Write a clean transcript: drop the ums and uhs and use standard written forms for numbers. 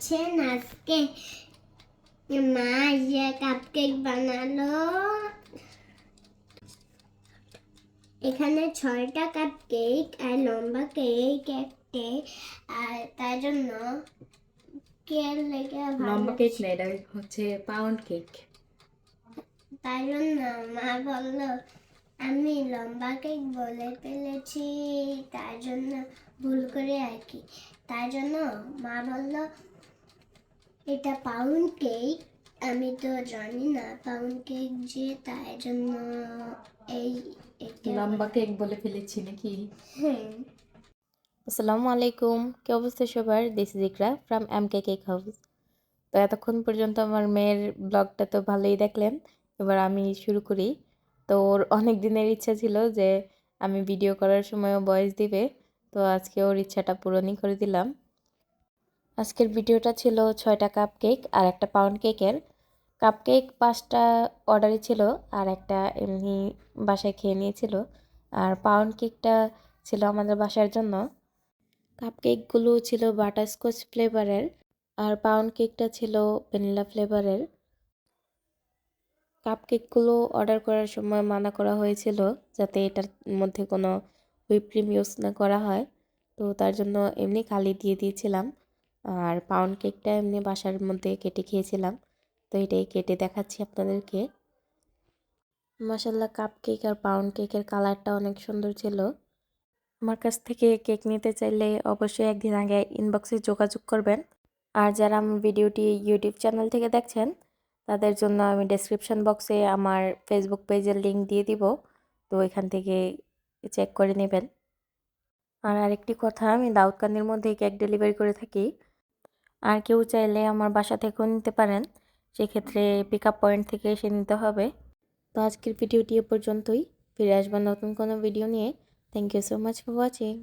পাচ্ছেন আজকে মা যে কাপকেক বানালো। এখানে 6টা কাপকেক আর লম্বা কেক একটে, আর তার জন্য লম্বা কেক না, এটা হচ্ছে পাউন্ড কেক। তার জন্য মা বললো আমি লম্বা কেক বলে ফেলেছি, তার জন্য ভুল করে আর কি। তার জন্য মা বলল এটা পাউন্ড কেক। আমি তো জানি না পাউন্ড কেক যে, তাই জন্য এই লম্বা কেক বলে ফেলেছি নাকি? হ্যাঁ। আসসালামু আলাইকুম, কি অবস্থা সবার? This is Iqra from M K cake. House এতক্ষণ পর্যন্ত আমার মেয়ের ব্লগটা তো ভালোই দেখলেন। এবার আমি শুরু করি। তো ওর অনেক দিনের ইচ্ছা ছিল যে আমি ভিডিও করার সময়ও ভয়েস দিবে, তো আজকে ওর ইচ্ছাটা পূরণই করে দিলাম। আজকের ভিডিওটা ছিল 6টা কাপ কেক আর একটা পাউন্ড কেকের। কাপ কেক 5টা অর্ডারই ছিল, আর একটা এমনি বাসায় খেয়ে নিয়েছিল। আর পাউন্ড কেকটা ছিল আমাদের বাসার জন্য। কাপকেকগুলো ছিল বাটারস্কচ ফ্লেভারের, আর পাউন্ড কেকটা ছিল ভ্যানিলা ফ্লেভারের। কাপকেকগুলো অর্ডার করার সময় মানা করা হয়েছিল যাতে এটার মধ্যে কোনো হুইপ ক্রিম ইউজ না করা হয়, তো তার জন্য এমনি খালি দিয়ে দিয়েছিলাম। আর পাউন্ড কেকটা এমনি বাসার মধ্যে কেটে খেয়েছিলাম, তো এটাই কেটে দেখাচ্ছি আপনাদেরকে। মাশাল্লাহ, কাপকেক আর পাউন্ড কেকের কালারটা অনেক সুন্দর ছিল। আমার কাছ থেকে কেক নিতে চাইলে অবশ্যই একদিন আগে ইনবক্সে যোগাযোগ করবেন। আর যারা আমার ভিডিওটি ইউটিউব চ্যানেল থেকে দেখছেন তাদের জন্য আমি ডেসক্রিপশন বক্সে আমার ফেসবুক পেজের লিংক দিয়ে দিব, তো এখান থেকে চেক করে নেবেন। আর আরেকটি কথা, আমি দাউদকান্দির মধ্যে কেক ডেলিভারি করে থাকি। আর কেউ চাইলে আমার বাসা থেকেও নিতে পারেন, সেক্ষেত্রে পিক আপ পয়েন্ট থেকে এসে নিতে হবে। তো আজকের ভিডিওটি এ পর্যন্তই, ফিরে আসবেন নতুন কোনো ভিডিও নিয়ে। Thank you so much for watching.